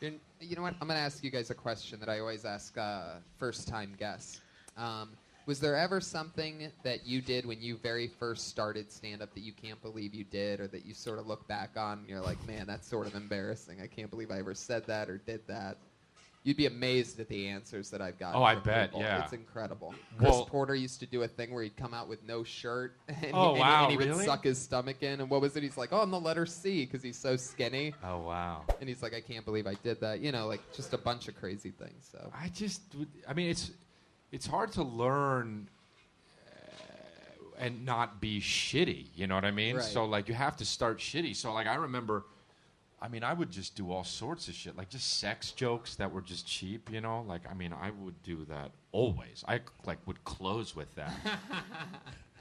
You know what? I'm going to ask you guys a question that I always ask first-time guests. Was there ever something that you did when you very first started stand-up that you can't believe you did, or that you sort of look back on and you're like, man, that's sort of embarrassing. I can't believe I ever said that or did that. You'd be amazed at the answers that I've gotten. Oh, I bet, people. yeah. It's incredible. Chris Porter used to do a thing where he'd come out with no shirt, and he would suck his stomach in. And what was it? He's like, oh, I'm the letter C, because he's so skinny. Oh, wow. And he's like, I can't believe I did that. You know, like just a bunch of crazy things. So it's hard to learn and not be shitty. You know what I mean? Right. So, like, you have to start shitty. So, like, I remember... I would just do all sorts of shit, like just sex jokes that were just cheap, you know? Like, I would do that always. I, would close with that.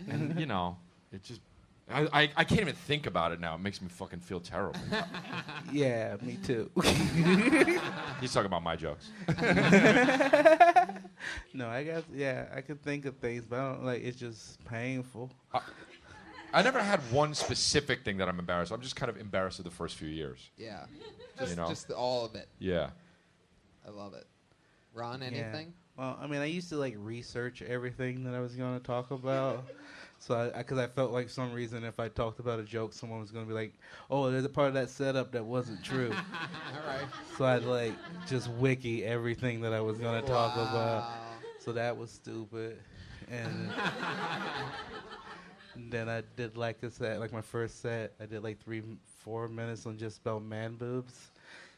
And, you know, it just... I can't even think about it now. It makes me fucking feel terrible. Yeah, me too. He's talking about my jokes. No, I can think of things, but I don't, it's just painful. I never had one specific thing that I'm embarrassed. I'm just kind of embarrassed of the first few years. Yeah. Just all of it. Yeah. I love it. Ron, anything? Yeah. Well, I used to research everything that I was going to talk about. So because I felt like some reason if I talked about a joke, someone was going to be like, oh, there's a part of that setup that wasn't true. All right. So I'd just wiki everything that I was going to talk about. So that was stupid. And then I did a set, my first set, I did 3-4 minutes on just about man boobs.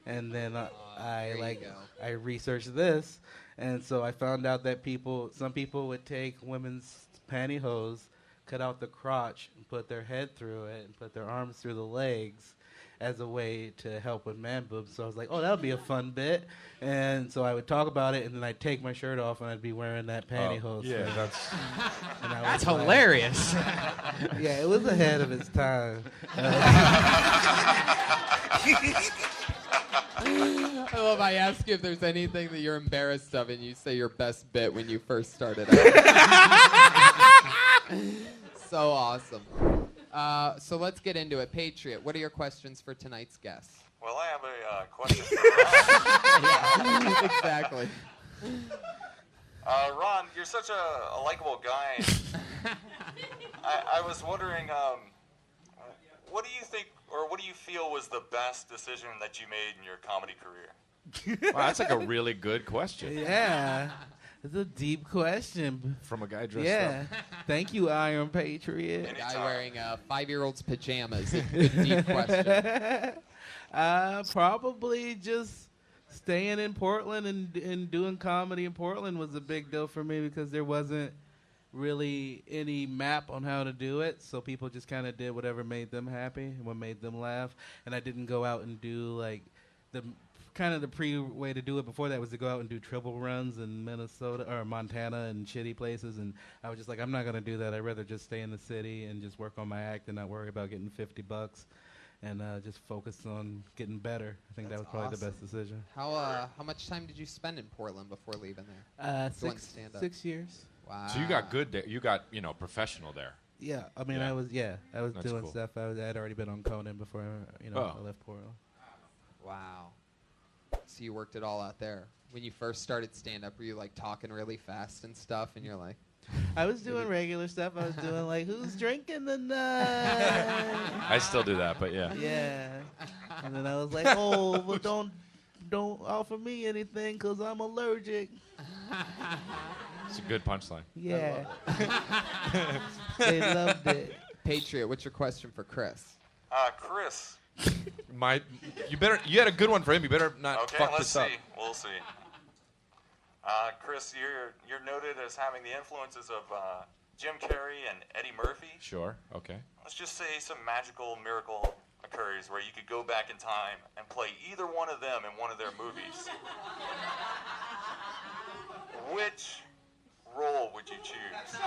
And then I researched this, and so I found out that some people would take women's pantyhose, cut out the crotch, and put their head through it, and put their arms through the legs as a way to help with man boobs. So I was like, oh, that would be a fun bit. And so I would talk about it, and then I'd take my shirt off, and I'd be wearing that pantyhose. Yeah, that's hilarious. Yeah, it was ahead of its time. I love I ask you if there's anything that you're embarrassed of, and you say your best bit when you first started out. So awesome. So let's get into it. Patriot, what are your questions for tonight's guests? Well, I have a question for Ron. Yeah, exactly. Ron, you're such a likable guy. I was wondering, what do you think, or what do you feel was the best decision that you made in your comedy career? Wow, that's a really good question. Yeah. It's a deep question. From a guy dressed up. Thank you, Iron Patriot. A guy wearing a 5-year-old's pajamas. Good deep question. Probably just staying in Portland and doing comedy in Portland was a big deal for me because there wasn't really any map on how to do it. So people just kind of did whatever made them happy and what made them laugh. And I didn't go out and do the pre-way to do it before that was to go out and do triple runs in Minnesota or Montana and shitty places, and I was just like, I'm not going to do that. I'd rather just stay in the city and just work on my act and not worry about getting $50 and just focus on getting better. I think that was probably the best decision. How much time did you spend in Portland before leaving there? 6 years. Wow. So you got good there. You got, professional there. Yeah, I mean, I was That's doing cool. stuff. I had already been on Conan before, I left Portland. Wow. So you worked it all out there. When you first started stand-up, were you talking really fast and stuff, and you're like... I was doing regular stuff. I was doing who's drinking tonight? I still do that, but yeah. Yeah. And then I was like, oh, but don't offer me anything because I'm allergic. It's a good punchline. Yeah. They loved it. Patriot, what's your question for Chris? Chris. You had a good one for him. You better not fuck this up. Okay, let's see. We'll see. Chris, you're noted as having the influences of Jim Carrey and Eddie Murphy. Sure. Okay. Let's just say some magical miracle occurs where you could go back in time and play either one of them in one of their movies. Which role would you choose?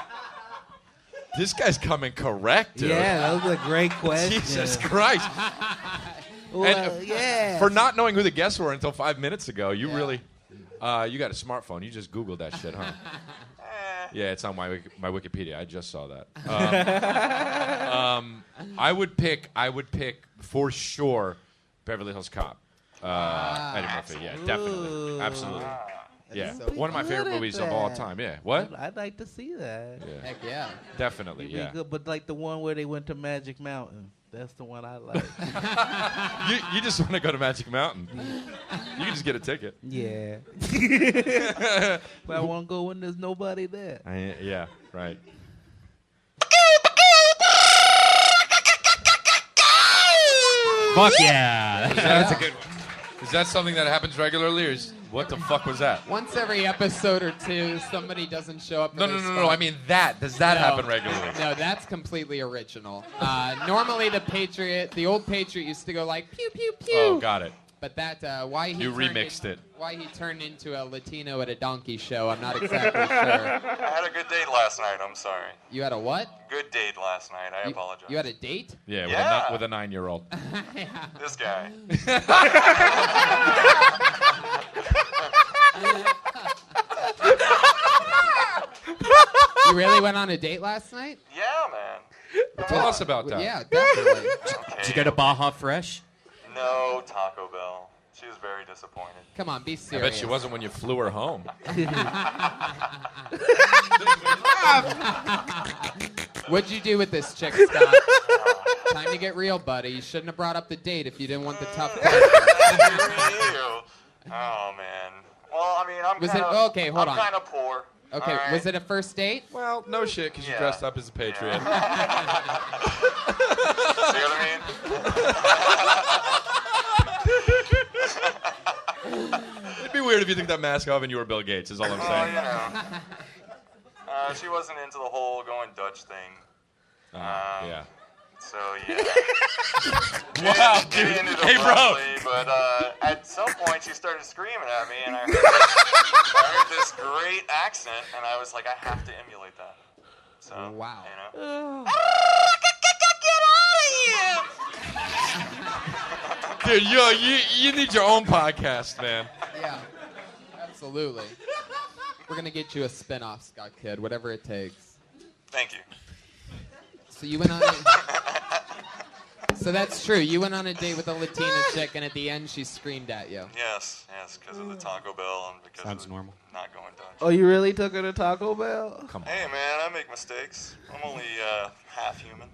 This guy's coming correct, dude. Yeah, that was a great question. Jesus Christ. Well, yeah. For not knowing who the guests were until 5 minutes ago, you really... you got a smartphone. You just Googled that shit, huh? Yeah, it's on my Wikipedia. I just saw that. I would pick for sure Beverly Hills Cop. Eddie Murphy. Yeah, definitely, absolutely. Yeah, so one of my favorite movies of all time. Yeah, what? I'd like to see that. Yeah, Heck yeah. definitely. It'd be Yeah. good, but like the one where they went to Magic Mountain. That's the one I like. You just want to go to Magic Mountain. You can just get a ticket. Yeah. But I want to go when there's nobody there. Yeah, right. Fuck yeah. That's a good one. Is that something that happens regularly, or what the fuck was that? Once every episode or two, somebody doesn't show up. No. I mean that. Does that happen regularly? No, that's completely original. Normally, the old Patriot used to go like pew pew pew. Oh, got it. But that why he You turned remixed it. Why he turned into a Latino at a donkey show, I'm not exactly sure. I had a good date last night. I'm sorry. You had a what? Good date last night. I apologize. You had a date? Yeah, Yeah. with a 9-year-old. This guy. You really went on a date last night? Yeah, man. Tell us about that. Yeah, definitely. Did you go to Baja Fresh? No Taco Bell. She was very disappointed. Come on, be I serious. bet she wasn't when you flew her home. What'd you do with this chick, Scott? Time to get real, buddy. You shouldn't have brought up the date if you didn't want the tough question. Oh, man. Well, I mean, I'm Was kind it- of okay, hold on. kind of poor. Okay, all right? was it a first date? Well, no shit, because you Yeah. dressed up as a Patriot. See what I mean? It'd be weird if you took that mask off and you were Bill Gates, is all I'm Oh, saying. you know. She wasn't into the whole going Dutch thing. Yeah. So, yeah. Wow, It dude. ended up Hey, bro. roughly, but at some point she started screaming at me, and I heard this great accent, and I was like, I have to emulate that. So, Wow. You know. Dude, you need your own podcast, man. Yeah, absolutely. We're going to get you a spin-off, Scott Kidd, whatever it takes. Thank you. So you went on a... So that's true. You went on a date with a Latina chick, and at the end she screamed at you. Yes, because of the Taco Bell and because Sounds of normal. not going Dutch. Oh, you really took her to Taco Bell? Come on. Hey, man, I make mistakes. I'm only half human.